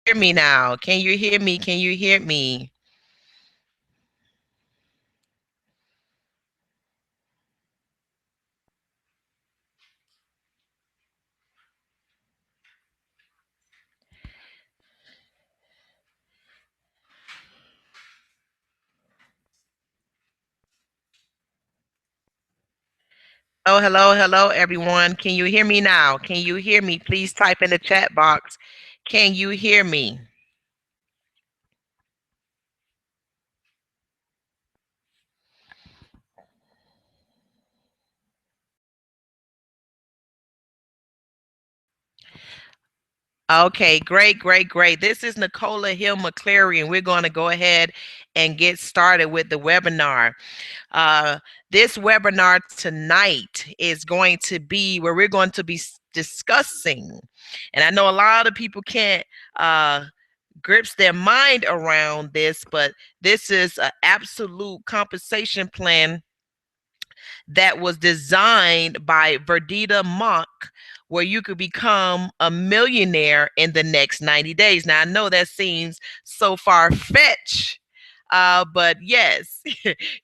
hear me now? Can you hear me? Can you hear me? Oh, hello, hello, everyone. Can you hear me now? Can you hear me? Please type in the chat box. Can you hear me? Okay, great, great, great. This is Nicola Hill McClary, and we're going to go ahead and get started with the webinar. Uh, this webinar tonight is going to be where we're going to be discussing, and I know a lot of people can't grips their mind around this, but this is an absolute compensation plan that was designed by Verdita Monk, where you could become a millionaire in the next 90 days. Now, I know that seems so far fetched, but yes,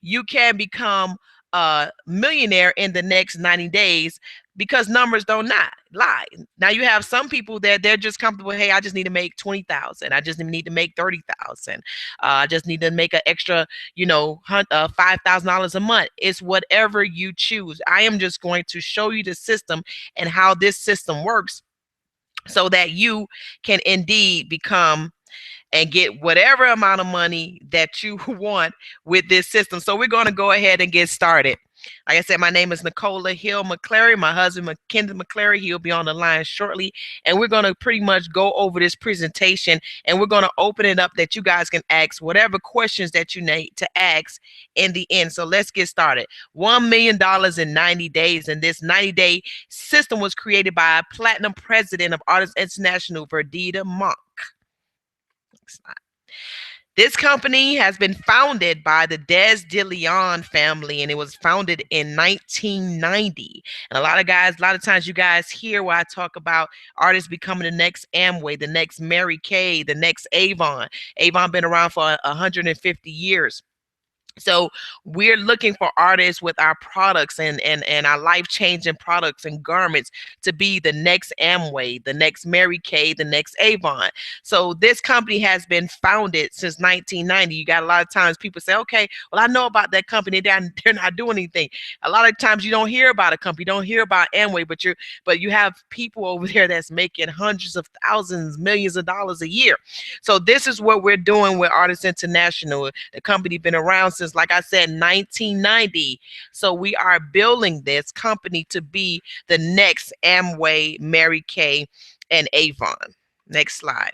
you can become a millionaire in the next 90 days because numbers don't not lie. Now you have some people that they're just comfortable. Hey, I just need to make 20,000. I just need to make 30,000. I just need to make an extra, $5,000 a month. It's whatever you choose. I am just going to show you the system and how this system works so that you can indeed become and get whatever amount of money that you want with this system. So we're going to go ahead and get started. Like I said, my name is Nicola Hill McClary. My husband, Kenneth McClary, he'll be on the line shortly. And we're going to pretty much go over this presentation and we're going to open it up that you guys can ask whatever questions that you need to ask in the end. So let's get started. $1 million in 90 days. And this 90-day system was created by Platinum President of Artists International, Verdita Monk. This company has been founded by the Des DeLeon family, and it was founded in 1990. And a lot of times you guys hear where I talk about artists becoming the next Amway, the next Mary Kay, the next Avon. Avon been around for 150 years. So we're looking for artists with our products and our life-changing products and garments to be the next Amway, the next Mary Kay, the next Avon. So this company has been founded since 1990. You got a lot of times people say, okay, well, I know about that company. They're not doing anything. A lot of times you don't hear about a company, you don't hear about Amway, but you have people over there that's making hundreds of thousands, millions of dollars a year. So this is what we're doing with Artists International. The company been around since, like I said, 1990. So we are building this company to be the next Amway, Mary Kay, and Avon. Next slide.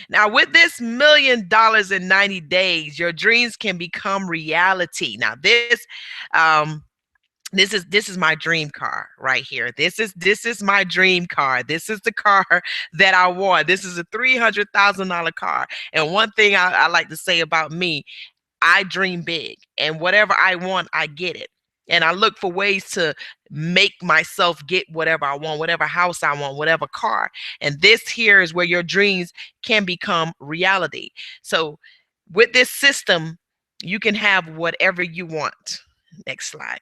Now, with this $1 million in 90 days, your dreams can become reality. Now, um, this is my dream car right here. This is my dream car. This is the car that I want. This is a $300,000 car. And one thing I like to say about me, I dream big, and whatever I want, I get it. And I look for ways to make myself get whatever I want, whatever house I want, whatever car. And this here is where your dreams can become reality. So with this system, you can have whatever you want. Next slide.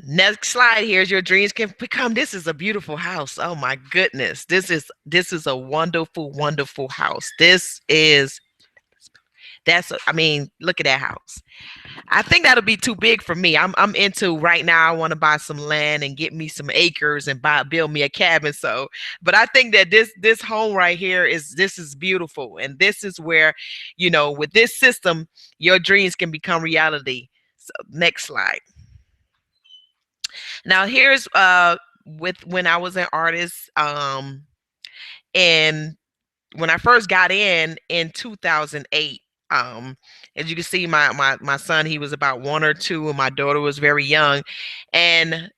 Next slide. Here's your dreams can become. This is a beautiful house. Oh my goodness. This is a wonderful, wonderful house. I mean, look at that house. I think that'll be too big for me. I'm into right now. I want to buy some land and get me some acres and build me a cabin. So, but I think that this home right here is beautiful, and this is where, with this system, your dreams can become reality. So, next slide. Now here's with when I was an artist, and when I first got in 2008. Um, as you can see, my son, he was about 1 or 2, and my daughter was very young, and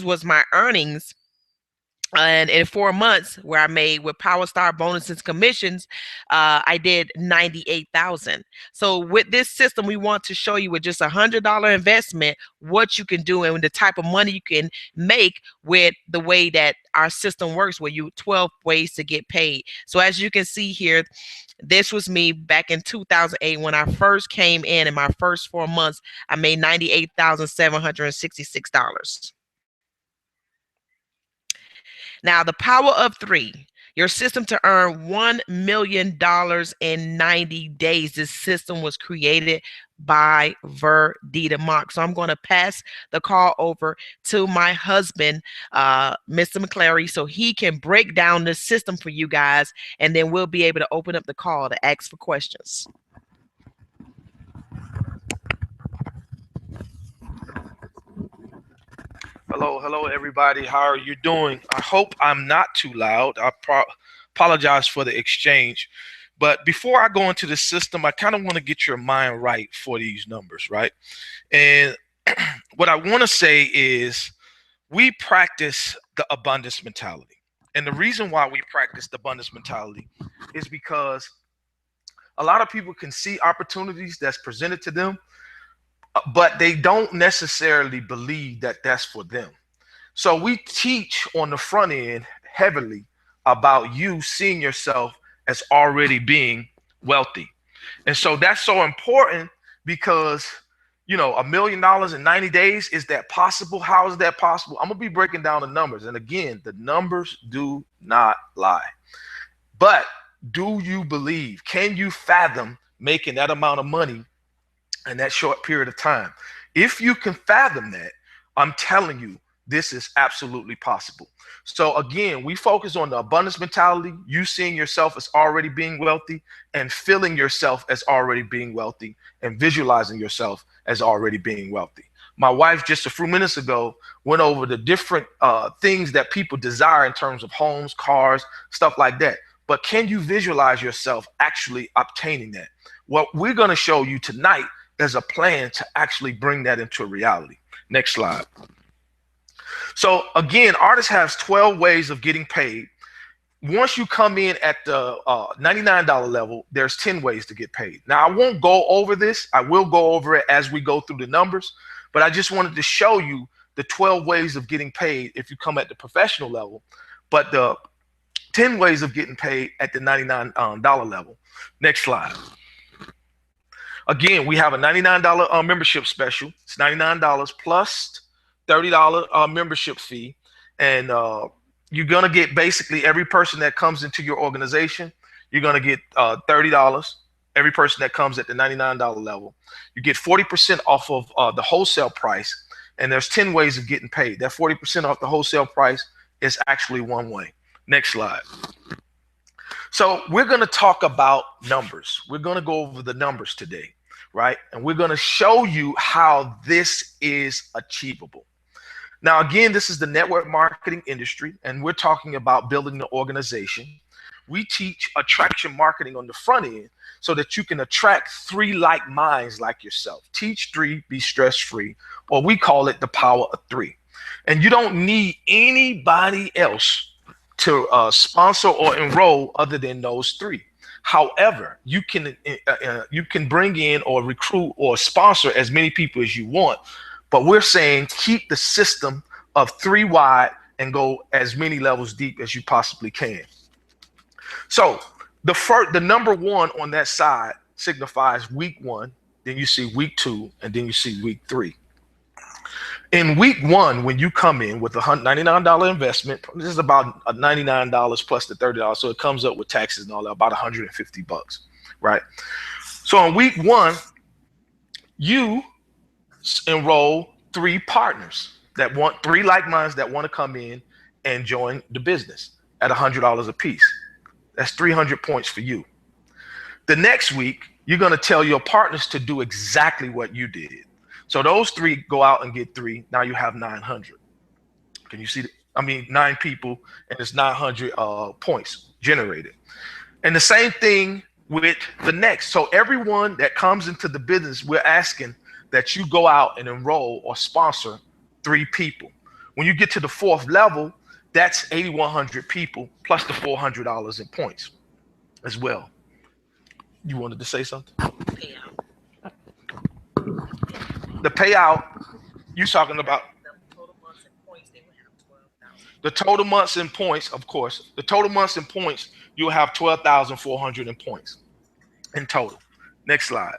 was my earnings And in 4 months, where I made with Power Star bonuses and commissions, I did 98,000. So with this system, we want to show you with just $100 investment what you can do and the type of money you can make with the way that our system works, where you 12 ways to get paid. So as you can see here, this was me back in 2008 when I first came in my first 4 months. I made $98,766. Now, the power of three, your system to earn $1 million in 90 days. This system was created by Verdita Mark. So I'm going to pass the call over to my husband, Mr. McClary, so he can break down this system for you guys, and then we'll be able to open up the call to ask for questions. Hello, everybody. How are you doing? I hope I'm not too loud. I apologize for the exchange. But before I go into the system, I kind of want to get your mind right for these numbers, right? And what I want to say is we practice the abundance mentality. And the reason why we practice the abundance mentality is because a lot of people can see opportunities that's presented to them, but they don't necessarily believe that that's for them. So we teach on the front end heavily about you seeing yourself as already being wealthy. And so that's so important because, $1 million in 90 days, is that possible? How is that possible? I'm going to be breaking down the numbers. And again, the numbers do not lie. But do you believe? Can you fathom making that amount of money in that short period of time? If you can fathom that, I'm telling you, this is absolutely possible. So again, we focus on the abundance mentality, you seeing yourself as already being wealthy, and feeling yourself as already being wealthy, and visualizing yourself as already being wealthy. My wife just a few minutes ago went over the different things that people desire in terms of homes, cars, stuff like that. But can you visualize yourself actually obtaining that? What we're going to show you tonight is a plan to actually bring that into reality. Next slide. So again, artists has 12 ways of getting paid. Once you come in at the $99 level, there's 10 ways to get paid. Now, I won't go over this. I will go over it as we go through the numbers, but I just wanted to show you the 12 ways of getting paid if you come at the professional level, but the 10 ways of getting paid at the $99 level. Next slide. Again, we have a $99 membership special. It's $99 plus $30 membership fee. And you're going to get basically every person that comes into your organization, you're going to get $30. Every person that comes at the $99 level. You get 40% off of the wholesale price. And there's 10 ways of getting paid. That 40% off the wholesale price is actually one way. Next slide. So we're going to talk about numbers. We're going to go over the numbers today, right? And we're going to show you how this is achievable. Now, again, this is the network marketing industry, and we're talking about building the organization. We teach attraction marketing on the front end so that you can attract 3 like minds like yourself. Teach 3, be stress-free, or we call it the power of 3. And you don't need anybody else to sponsor or enroll other than those 3. However, you can bring in or recruit or sponsor as many people as you want, but we're saying keep the system of 3 wide and go as many levels deep as you possibly can. So the number 1 on that side signifies week 1, then you see week 2, and then you see week 3. In week 1, when you come in with a $99 investment, this is about $99 plus the $30, so it comes up with taxes and all that, about $150, right? So in week 1, you enroll 3 partners that want 3 like minds that want to come in and join the business at $100 a piece. That's 300 points for you. The next week, you're going to tell your partners to do exactly what you did. So those 3 go out and get 3. Now you have 900. Can you see that? I mean, 9 people, and it's 900 points generated. And the same thing with the next. So everyone that comes into the business, we're asking that you go out and enroll or sponsor 3 people. When you get to the 4th level, That's 8,100 people plus the $400 in points as well. You wanted to say something? Payout. The payout, you talking about The total months and points, they would have 12,000. the total months in points, of course. The total months in points, you'll have 12,400 in points in total. Next slide.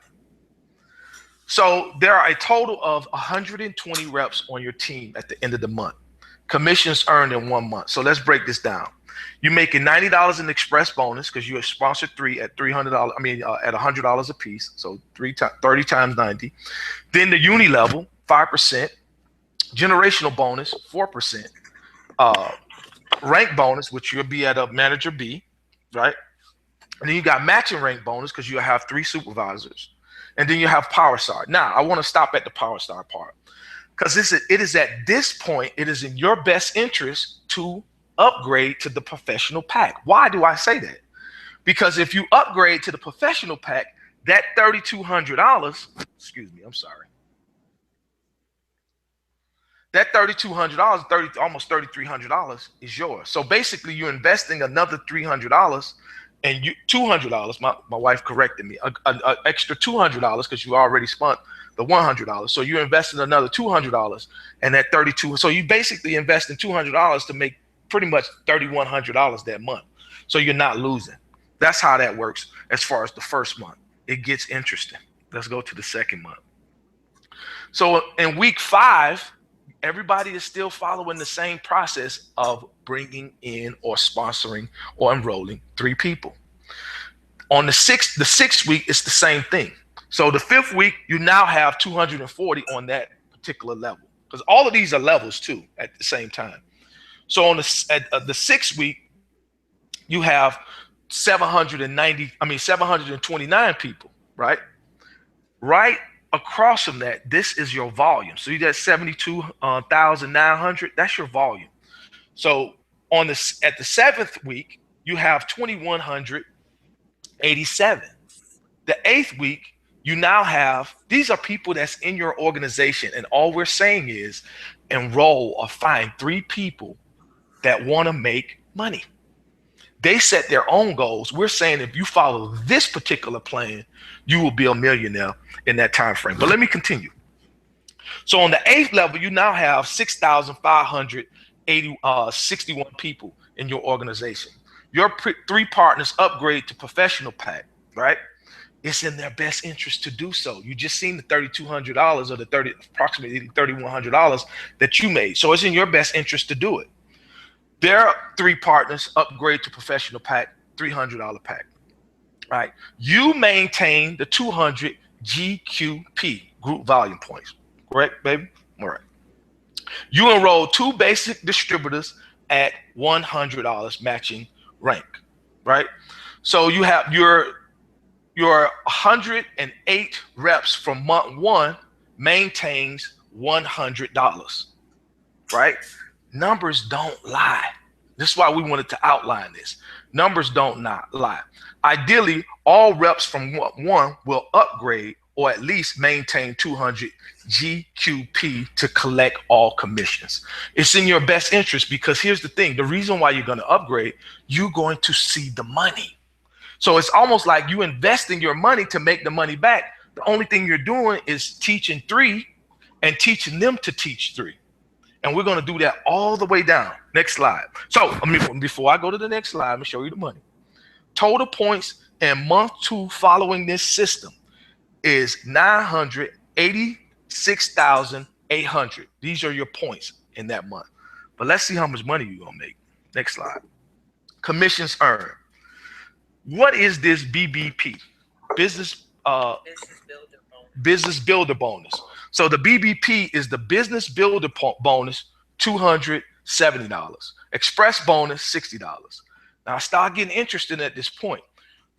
So there are a total of 120 reps on your team at the end of the month. Commissions earned in 1 month. So let's break this down. You're making $90 in express bonus because you have sponsored 3 at $300. I mean, at $100 a piece. So 30 times 90. Then the uni level, 5%. Generational bonus, 4%. Rank bonus, which you'll be at a manager B, right? And then you got matching rank bonus because you have 3 supervisors. And then you have Power Star. Now, I want to stop at the Power Star part because it is at this point, it is in your best interest to upgrade to the professional pack. Why do I say that? Because if you upgrade to the professional pack, that $3,200, excuse me, I'm sorry. That $3,200, almost $3,300 is yours. So basically you're investing another $300 and $200, my wife corrected me, an extra $200 because you already spent the $100. So you're investing another $200 and that $32. So you basically investing $200 to make pretty much $3,100 that month. So you're not losing. That's how that works as far as the first month. It gets interesting. Let's go to the second month. So in week 5, everybody is still following the same process of bringing in or sponsoring or enrolling 3 people. On the sixth week, it's the same thing. So the 5th week, you now have 240 on that particular level because all of these are levels too at the same time. So on the 6th week, you have 729 people, right? Right across from that, this is your volume. So you got 72,900. That's your volume. So at the 7th week, you have 2,187. The 8th week, you now have, these are people that's in your organization. And all we're saying is enroll or find 3 people that want to make money. They set their own goals. We're saying if you follow this particular plan, you will be a millionaire in that time frame. But let me continue. So on the 8th level, you now have 6,561 people in your organization. Your 3 partners upgrade to professional pack, right? It's in their best interest to do so. You just seen the $3,200 or approximately $3,100 that you made. So it's in your best interest to do it. Their 3 partners upgrade to professional pack, $300 pack. All right. You maintain the 200 GQP, group volume points. Correct, baby? All right. You enroll 2 basic distributors at $100 matching rank, right? So you have your 108 reps from month 1 maintains $100, right? Numbers don't lie. This is why we wanted to outline this. Numbers don't not lie. Ideally, all reps from month 1 will upgrade or at least maintain 200 GQP to collect all commissions. It's in your best interest because here's the thing. The reason why you're going to upgrade, you're going to see the money. So it's almost like you investing your money to make the money back. The only thing you're doing is teaching 3 and teaching them to teach 3. And we're going to do that all the way down. Next slide. So before I go to the next slide, I'm going to show you the money. Total points in month 2 following this system is 986,800. These are your points in that month. But let's see how much money you're going to make. Next slide. Commissions earned. What is this BBP? Business Builder Bonus. So the BBP is the Business Builder Bonus, $270. Express bonus, $60. Now I start getting interested at this point.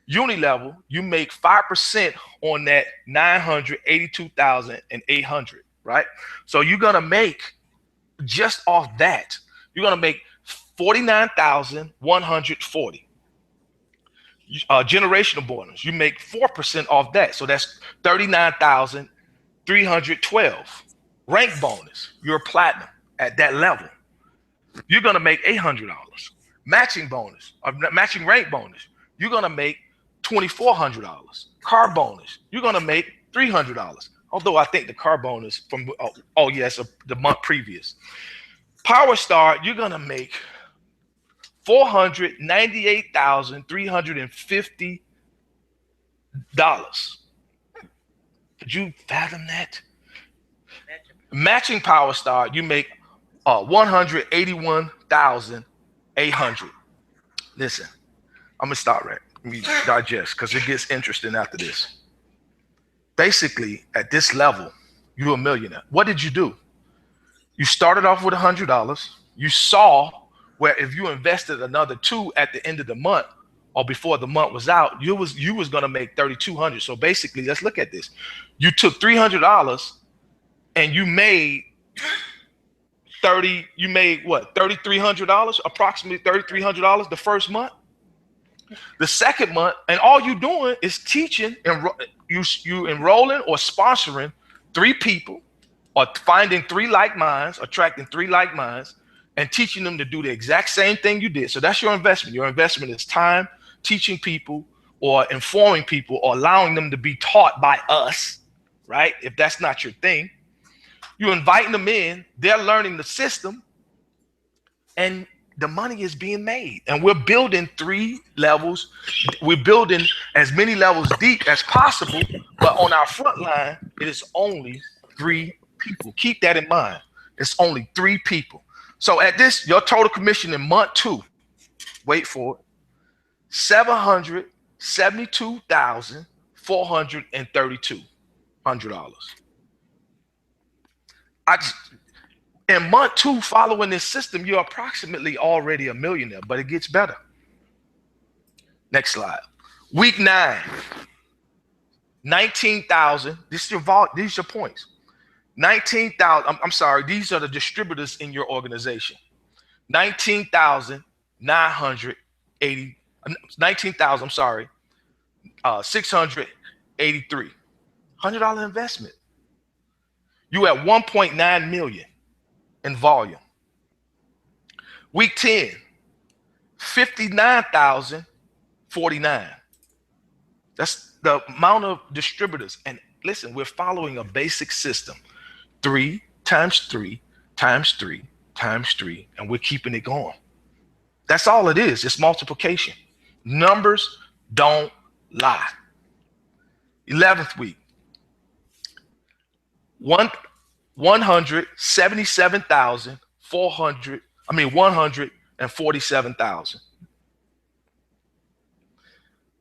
Uni level, you make 5% on that 982,800, right? So you're gonna make just off that, you're gonna make 49,140. Generational bonus, you make 4% off that, so that's 39,312. Rank bonus, you're platinum at that level. you're gonna make $800. Matching bonus or matching rate bonus, you're gonna make $2,400. Car bonus, you're gonna make $300. Although I think the car bonus from the month previous. Power Star, you're gonna make $498,350. Could you fathom that? Matching Power Star, you make 181,800. Listen, I'm gonna stop right. Let me digest because it gets interesting after this. Basically, at this level, you're a millionaire. What did you do? You started off with $100. You saw where if you invested another $2 at the end of the month or before the month was out, you was gonna make $3,200. So basically, let's look at this. You took $300 and you made what? $3,300, approximately $3,300 the first month. The second month, and all you doing is teaching and you enrolling or sponsoring 3 people, or finding 3 like minds, attracting 3 like minds, and teaching them to do the exact same thing you did. So that's your investment. Your investment is time, teaching people or informing people or allowing them to be taught by us, right? If that's not your thing, you're inviting them in, they're learning the system, and the money is being made. And we're building 3 levels. We're building as many levels deep as possible, but on our front line, it is only 3 people. Keep that in mind. It's only 3 people. So at this, your total commission in month 2, wait for it, $772,432. In month 2 following this system, you're approximately already a millionaire, but it gets better. Next slide. Week 9, 19,000. These are your points. 19,000. I'm sorry. These are the distributors in your organization. 19,980. 19,000. I'm sorry. 683. $100 investment. You at 1.9 million in volume. Week 10, 59,049. That's the amount of distributors. And listen, we're following a basic system. 3 times 3 times 3 times 3, and we're keeping it going. That's all it is. It's multiplication. Numbers don't lie. 11th week, 147,000.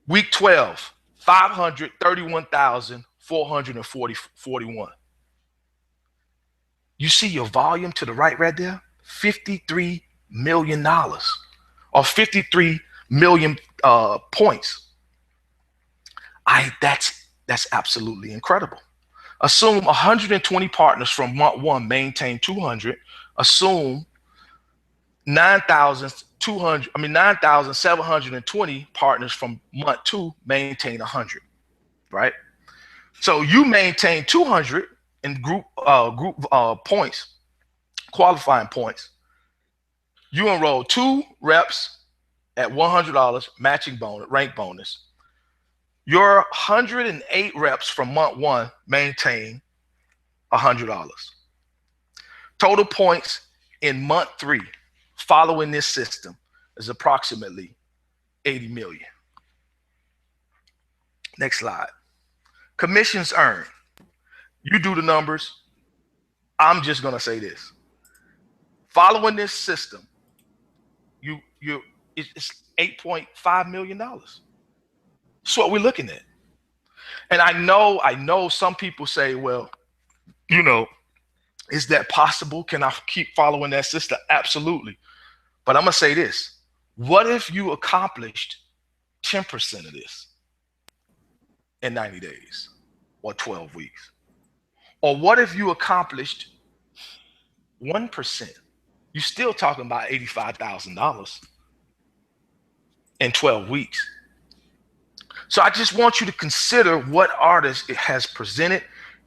Week 12, 531,441. You see your volume to the right there? $53 million or 53 million points. That's absolutely incredible. Assume 120 partners from month 1 maintain 200. Assume 9,720 partners from month 2 maintain 100, right? So you maintain 200 in group points, qualifying points. You enroll 2 reps at $100 matching bonus, rank bonus. Your 108 reps from month 1 maintain $100. Total points in month 3 following this system is approximately 80 million. Next slide. Commissions earned. You do the numbers. I'm just gonna say this. Following this system, it's $8.5 million. That's what we're looking at. And I know some people say, well, is that possible? Can I keep following that system? Absolutely. But I'm going to say this. What if you accomplished 10% of this in 90 days or 12 weeks? Or what if you accomplished 1%? You're still talking about $85,000 in 12 weeks. So I just want you to consider what artist it has presented.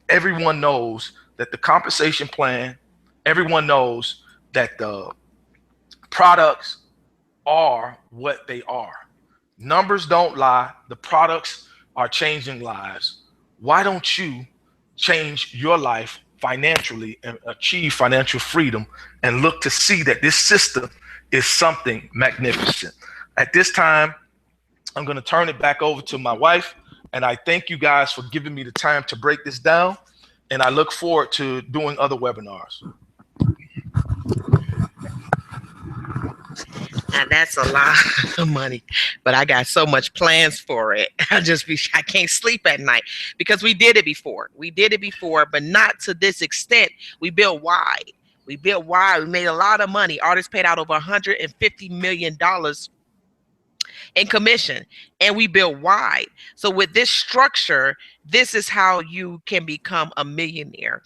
Everyone knows that the compensation plan, everyone knows that the products are what they are. Numbers don't lie. The products are changing lives. Why don't you change your life financially and achieve financial freedom and look to see that this system is something magnificent? At this time, I'm going to turn it back over to my wife. And I thank you guys for giving me the time to break this down. And I look forward to doing other webinars. Now that's a lot of money, but I got so much plans for it. I can't sleep at night because we did it before. We did it before, but not to this extent. We built wide. We built wide. We made a lot of money. Artists paid out over $150 million in commission, and we built wide. So with this structure, this is how you can become a millionaire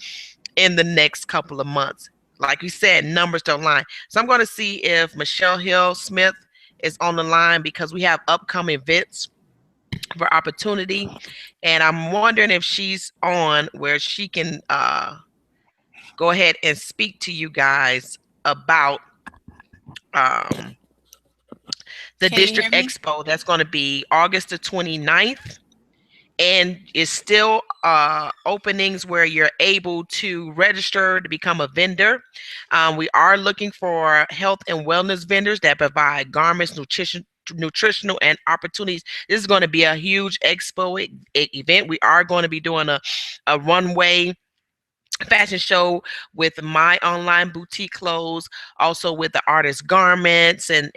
in the next couple of months. Like we said, numbers don't lie. So I'm going to see if Michelle Hill Smith is on the line because we have upcoming events for opportunity. And I'm wondering if she's on where she can go ahead and speak to you guys about the District Expo. That's going to be August the 29th. And it's still openings where you're able to register to become a vendor. We are looking for health and wellness vendors that provide garments, nutritional and opportunities. This is going to be a huge expo event. We are going to be doing a runway fashion show with my online boutique clothes, also with the artist garments and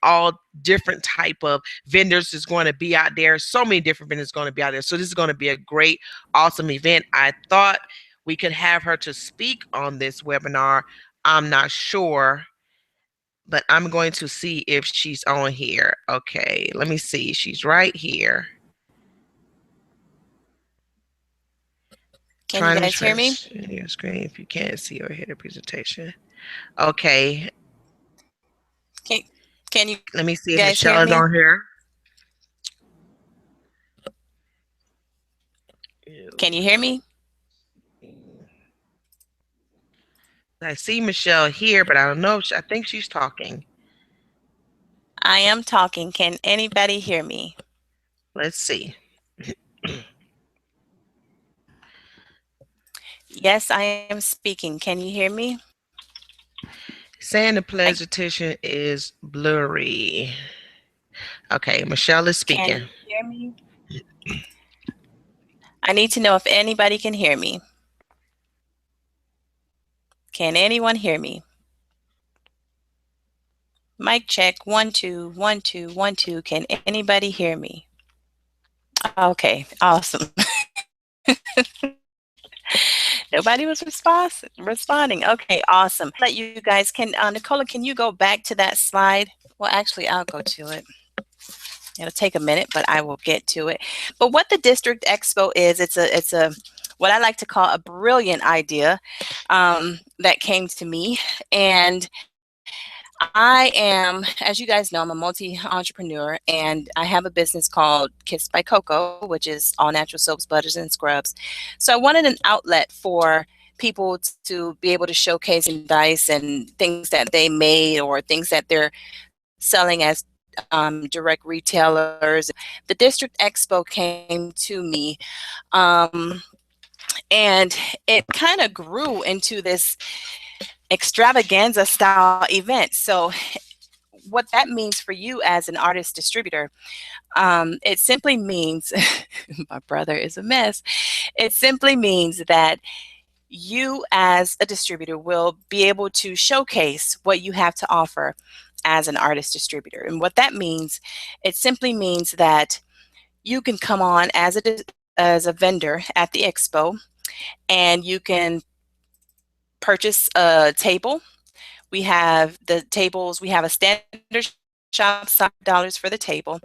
all different type of vendors is going to be out there. So many different vendors going to be out there. So this is going to be a great, awesome event. I thought we could have her to speak on this webinar. I'm not sure, but I'm going to see if she's on here. Okay, let me see. She's right here. Can you guys hear me? Your screen if you can't see or hear the presentation. Okay. Can you? Let me see if Michelle is on here. Can you hear me? I see Michelle here, but I don't know. I think she's talking. I am talking. Can anybody hear me? Let's see. Yes, I am speaking. Can you hear me? Saying the presentation is blurry. Okay, Michelle is speaking. Can you hear me? I need to know if anybody can hear me. Can anyone hear me? Mic check. 1 2 1 2 1 2. Can anybody hear me? Okay, awesome. Nobody was responding. Okay, awesome. Let you guys Nicola, can you go back to that slide? Well, actually, I'll go to it. It'll take a minute, but I will get to it. But what the District Expo is, it's a what I like to call a brilliant idea that came to me. And I am, as you guys know, I'm a multi-entrepreneur, and I have a business called Kissed by Coco, which is all natural soaps, butters, and scrubs. So I wanted an outlet for people to be able to showcase merchandise and things that they made or things that they're selling as direct retailers. The District Expo came to me, and it kind of grew into this extravaganza style event. So what that means for you as an artist distributor, it simply means my brother is a mess. It simply means that you as a distributor will be able to showcase what you have to offer as an artist distributor. And what that means, it simply means that you can come on as a vendor at the expo, and you can purchase a table. We have the tables. We have a standard shop $5 for the table,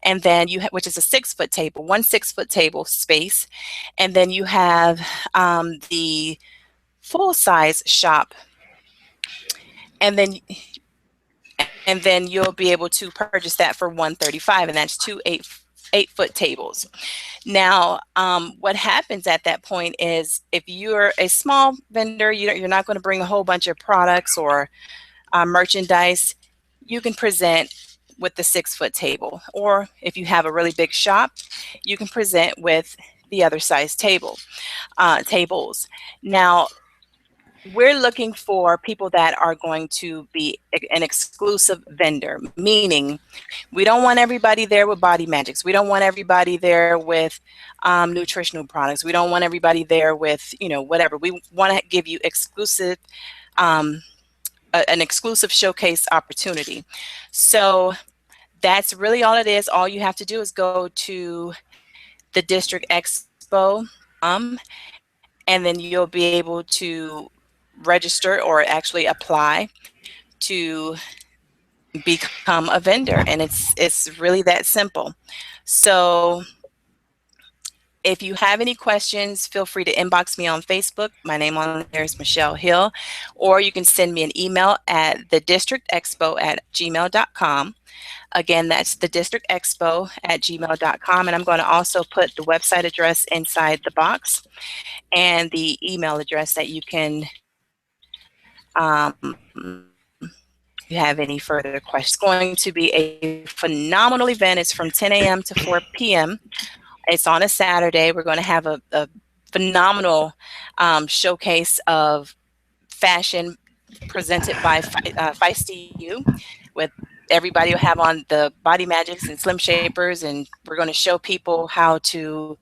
and then you which is a 6-foot table, 1 6-foot table space, and then you have the full-size shop, and then you'll be able to purchase that for $135, and that's 2 8-foot tables. Now, what happens at that point is if you're a small vendor, you're not going to bring a whole bunch of products or merchandise. you can present with the 6-foot table. Or if you have a really big shop, you can present with the other size tables. Now, we're looking for people that are going to be an exclusive vendor, meaning we don't want everybody there with Body Magics. We don't want everybody there with nutritional products. We don't want everybody there with, whatever. We want to give you um, an exclusive showcase opportunity. So that's really all it is. All you have to do is go to the District Expo, and then you'll be able to register or actually apply to become a vendor, and it's really that simple. So if you have any questions, feel free to inbox me on Facebook. My name on there is Michelle Hill, or you can send me an email at thedistrictexpo@gmail.com. Again, that's thedistrictexpo@gmail.com, and I'm going to also put the website address inside the box and the email address that you can you have any further questions. It's going to be a phenomenal event. It's from 10 a.m. to 4 p.m. It's on a Saturday. We're going to have a phenomenal showcase of fashion presented by Feisty You, with everybody will have on the Body Magics and Slim Shapers, and we're going to show people how to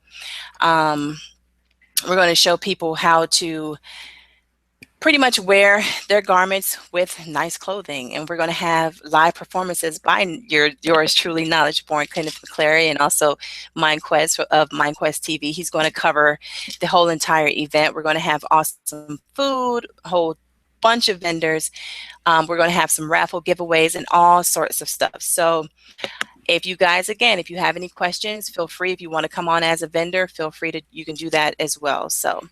pretty much wear their garments with nice clothing. And we're going to have live performances by yours truly, Knowledge Born Kenneth McClary, and also MindQuest of MindQuest TV. He's going to cover the whole entire event. We're going to have awesome food, a whole bunch of vendors. We're going to have some raffle giveaways and all sorts of stuff. So if you guys, again, if you have any questions, feel free. If you want to come on as a vendor, feel free to, you can do that as well. So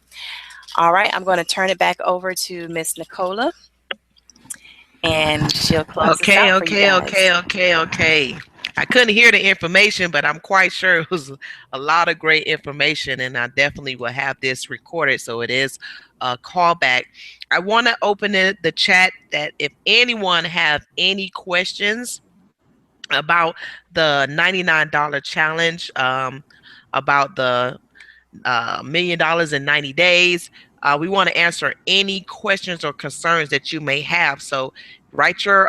all right, I'm going to turn it back over to Miss Nicola, and she'll close us out for you guys. Okay. I couldn't hear the information, but I'm quite sure it was a lot of great information, and I definitely will have this recorded, so it is a callback. I want to open the chat that if anyone have any questions about the $99 challenge, about the $1 million in 90 days. We want to answer any questions or concerns that you may have. So write your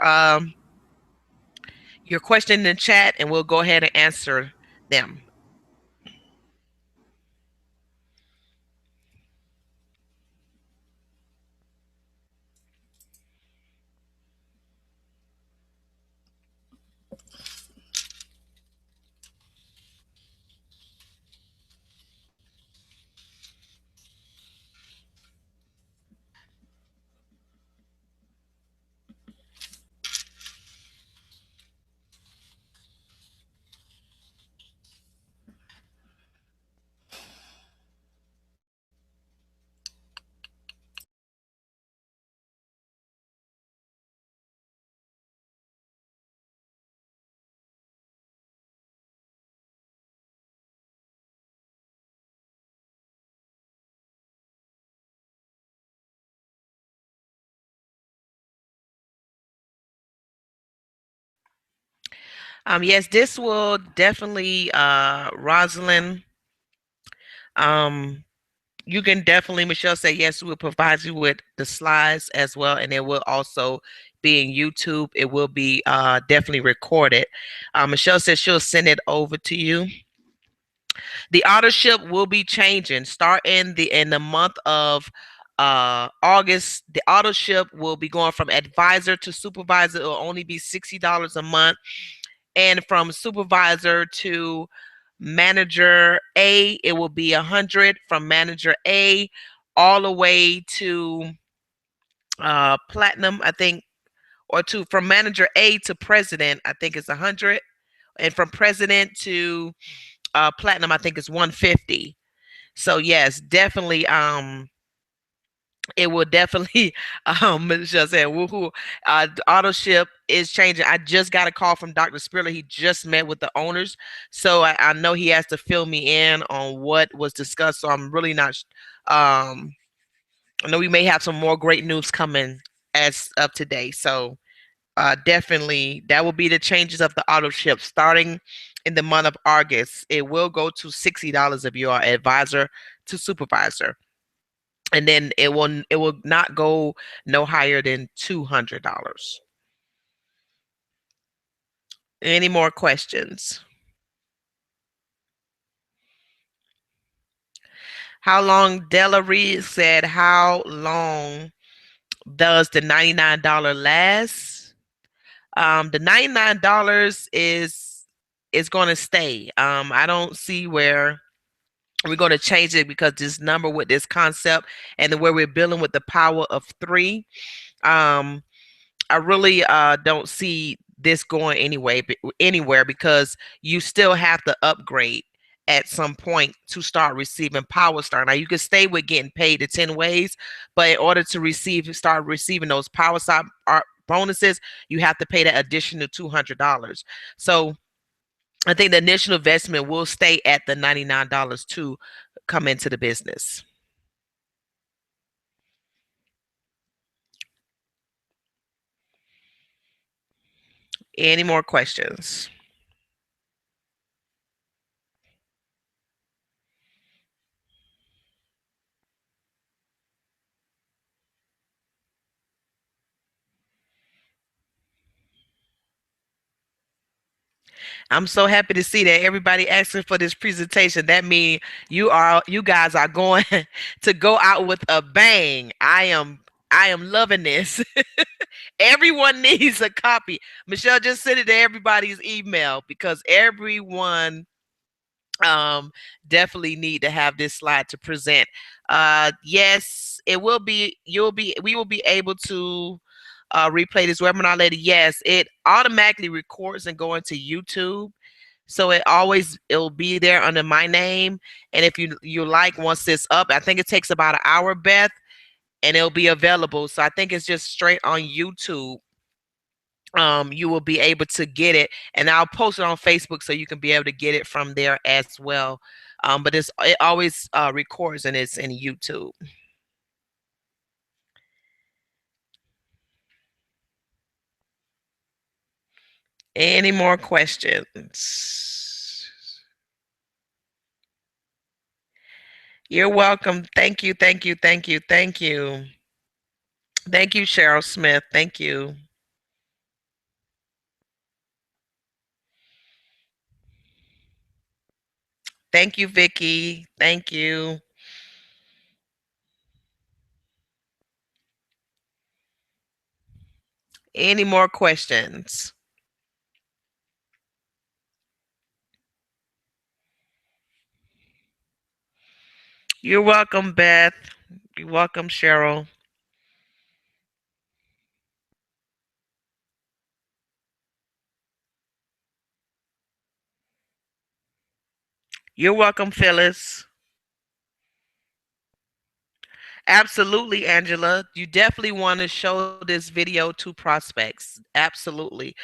question in the chat, and we'll go ahead and answer them. Yes, this will definitely, Rosalind. You can definitely, Michelle said, yes, we'll provide you with the slides as well, and it will also be in YouTube. It will be definitely recorded. Michelle says she'll send it over to you. The authorship will be changing starting in the month of August. The authorship will be going from advisor to supervisor. It will only be $60 a month, and from supervisor to manager A, it will be 100. From manager A all the way to platinum, I think, or from manager A to president, I think it's 100, and from president to platinum, I think it's 150. So yes, definitely, it will definitely, Michelle said, woohoo, the auto ship is changing. I just got a call from Dr. Spiller. He just met with the owners. So I know he has to fill me in on what was discussed. So I'm really not, I know we may have some more great news coming as of today. So definitely that will be the changes of the auto ship starting in the month of August. It will go to $60 if you are advisor to supervisor, and then it will not go no higher than $200. Any more questions? How long Della Reed said, how long does the $99 last? The $99 is going to stay. I don't see where we're going to change it, because this number with this concept and the way we're building with the power of three, um, I really don't see this going anywhere, because you still have to upgrade at some point to start receiving Power Star. Now you can stay with getting paid the 10 ways, but in order to start receiving those Power Star bonuses, you have to pay that additional $200. So I think the initial investment will stay at the $99 to come into the business. Any more questions? I'm so happy to see that everybody asking for this presentation. That means you guys are going to go out with a bang. I am loving this. Everyone needs a copy. Michelle, just send it to everybody's email, because everyone definitely need to have this slide to present. Yes, it will be, we will be able to replay this webinar later. Yes, it automatically records and go into YouTube. So it'll be there under my name. And if you like, once it's up, I think it takes about an hour, Beth, and it'll be available. So I think it's just straight on YouTube. You will be able to get it, and I'll post it on Facebook so you can be able to get it from there as well. But it always records, and it's in YouTube. Any more questions? You're welcome. Thank you, thank you, thank you, thank you. Thank you, Cheryl Smith. Thank you. Thank you, Vicky. Thank you. Any more questions? You're welcome, Beth. You're welcome, Cheryl. You're welcome, Phyllis. Absolutely, Angela. You definitely want to show this video to prospects. Absolutely.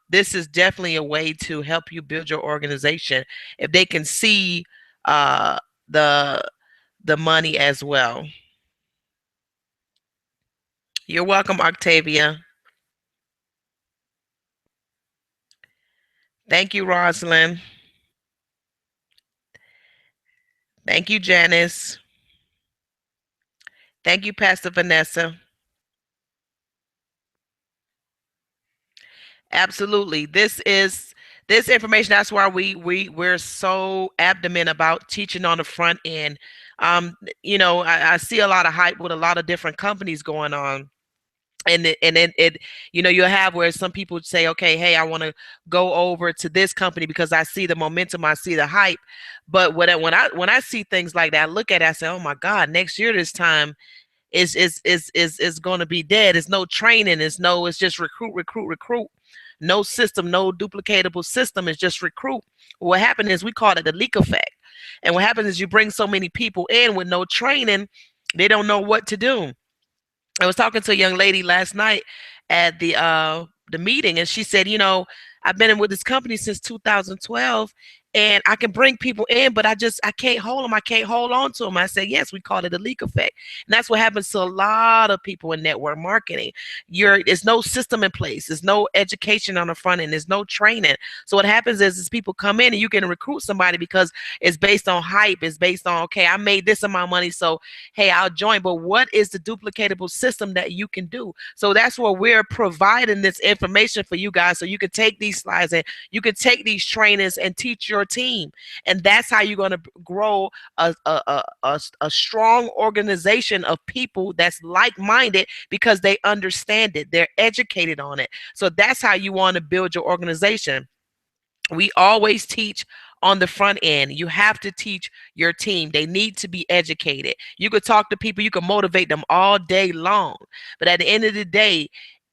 This is definitely a way to help you build your organization if they can see uh, the money as well. You're welcome, Octavia. Thank you, Rosalind. Thank you, Janice. Thank you, Pastor Vanessa. Absolutely. This information. That's why we're so adamant about teaching on the front end. I see a lot of hype with a lot of different companies going on. And it you'll have where some people say, okay, hey, I want to go over to this company because I see the momentum, I see the hype. But when I see things like that, I look at it, I say, oh my God, next year this time is going to be dead. It's no training. It's just recruit. No system, no duplicatable system. It's just recruit. What happened is we call it the leak effect. And what happens is you bring so many people in with no training, they don't know what to do. I was talking to a young lady last night at the meeting, and she said, I've been in with this company since 2012, and I can bring people in, but I can't hold them. I can't hold on to them. I said, yes, we call it a leak effect. And that's what happens to a lot of people in network marketing. There's no system in place. There's no education on the front end. There's no training. So what happens is people come in and you can recruit somebody because it's based on hype. It's based on, okay, I made this amount of money, so hey, I'll join. But what is the duplicatable system that you can do? So that's where we're providing this information for you guys, so you can take these slides and you can take these trainings and teach your team. And that's how you're going to grow a strong organization of people that's like-minded, because they understand it, they're educated on it. So that's how you want to build your organization. We always teach on the front end. You have to teach your team. They need to be educated. You could talk to people, you can motivate them all day long, but at the end of the day,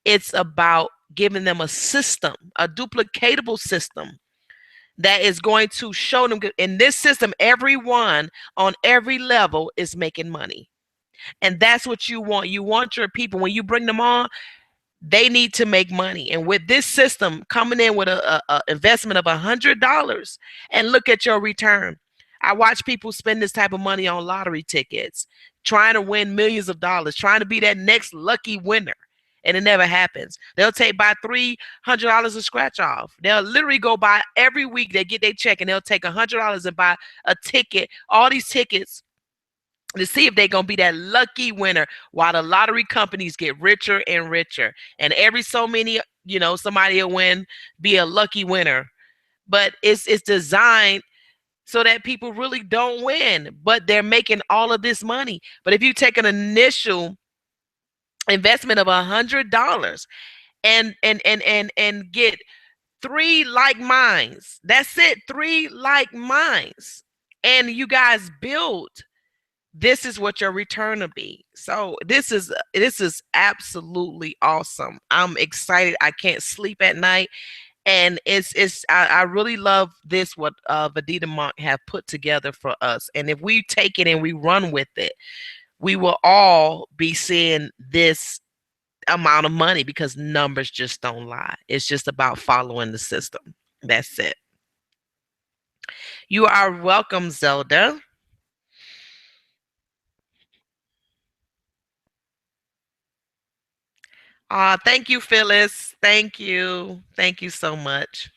it's about giving them a system, a duplicatable system that is going to show them. In this system, everyone on every level is making money. And that's what you want. You want your people, when you bring them on, they need to make money. And with this system coming in with a investment of $100, and look at your return. I watch people spend this type of money on lottery tickets, trying to win millions of dollars, trying to be that next lucky winner. And it never happens. They'll buy $300 of scratch off. They'll literally go buy every week. They get their check and they'll take $100 and buy a ticket, all these tickets, to see if they're going to be that lucky winner, while the lottery companies get richer and richer. And every so many, somebody will be a lucky winner. But it's designed so that people really don't win, but they're making all of this money. But if you take an initial investment of $100 and get 3 like minds, that's it, 3 like minds, and you guys build, this is what your return will be. So this is absolutely awesome. I'm excited. I can't sleep at night. And I really love this, what Vidita Monk have put together for us. And if we take it and we run with it, we will all be seeing this amount of money, because numbers just don't lie. It's just about following the system. That's it. You are welcome, Zelda. Thank you, Phyllis. Thank you. Thank you so much.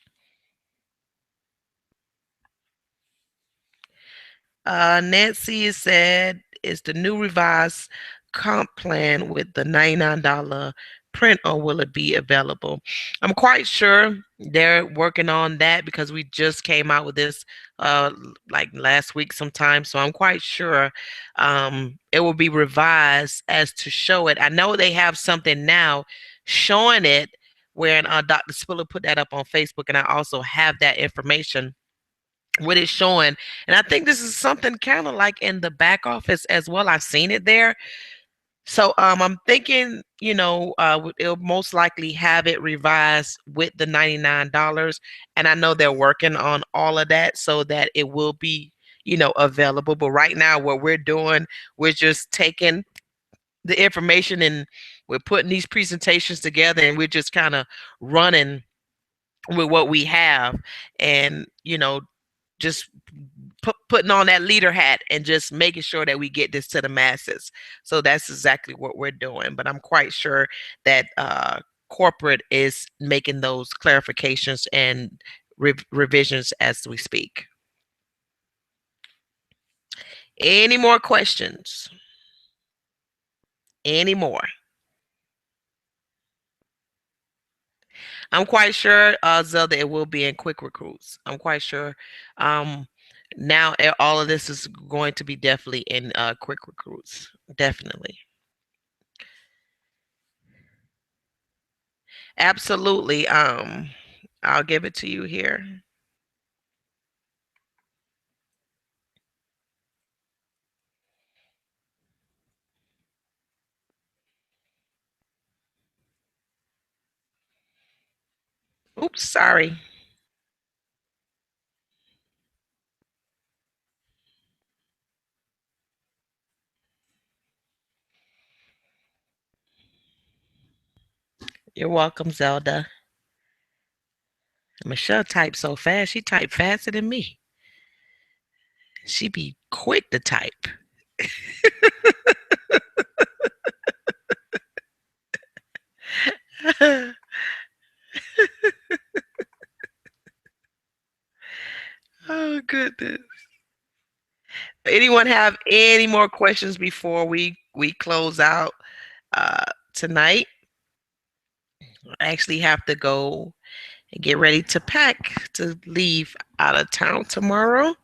Nancy said, is the new revised comp plan with the $99 print, or will it be available? I'm quite sure they're working on that, because we just came out with this like last week sometime. So I'm quite sure it will be revised as to show it. I know they have something now showing it, where Dr. Spiller put that up on Facebook, and I also have that information, what it's showing. And I think this is something kind of like in the back office as well. I've seen it there. So I'm thinking, it'll most likely have it revised with the $99. And I know they're working on all of that so that it will be, available. But right now, what we're doing, we're just taking the information and we're putting these presentations together, and we're just kind of running with what we have, and just putting on that leader hat and just making sure that we get this to the masses. So that's exactly what we're doing. But I'm quite sure that corporate is making those clarifications and revisions as we speak. Any more questions? Any more? I'm quite sure, Zelda, it will be in Quick Recruits. I'm quite sure. Now all of this is going to be definitely in Quick Recruits. Definitely. Absolutely. I'll give it to you here. Oops, sorry. You're welcome, Zelda. Michelle types so fast. She typed faster than me. She be quick to type. Oh, goodness. Anyone have any more questions before we close out tonight? I actually have to go and get ready to pack to leave out of town tomorrow.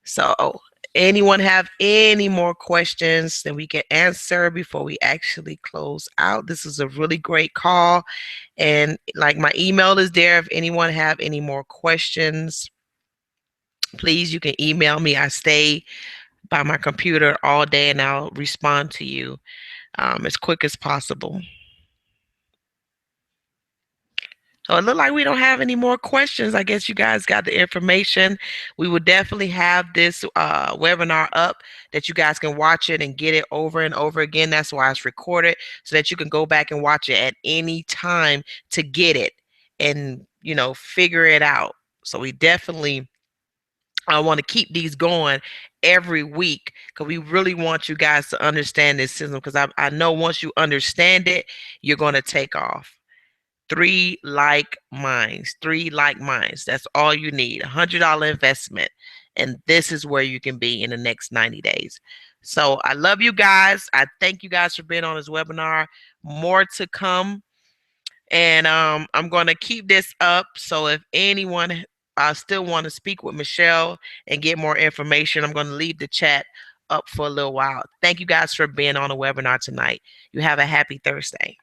So, anyone have any more questions that we can answer before we actually close out? This is a really great call. And like, my email is there. If anyone have any more questions, please, you can email me. I stay by my computer all day and I'll respond to you as quick as possible. So it looked like we don't have any more questions. I guess you guys got the information. We will definitely have this webinar up that you guys can watch it and get it over and over again. That's why it's recorded, so that you can go back and watch it at any time to get it and, figure it out. So we definitely want to keep these going every week, because we really want you guys to understand this system, because I know once you understand it, you're going to take off. 3 like minds. That's all you need. $100 investment. And this is where you can be in the next 90 days. So I love you guys. I thank you guys for being on this webinar. More to come. And I'm going to keep this up. So if anyone still want to speak with Michelle and get more information, I'm going to leave the chat up for a little while. Thank you guys for being on the webinar tonight. You have a happy Thursday.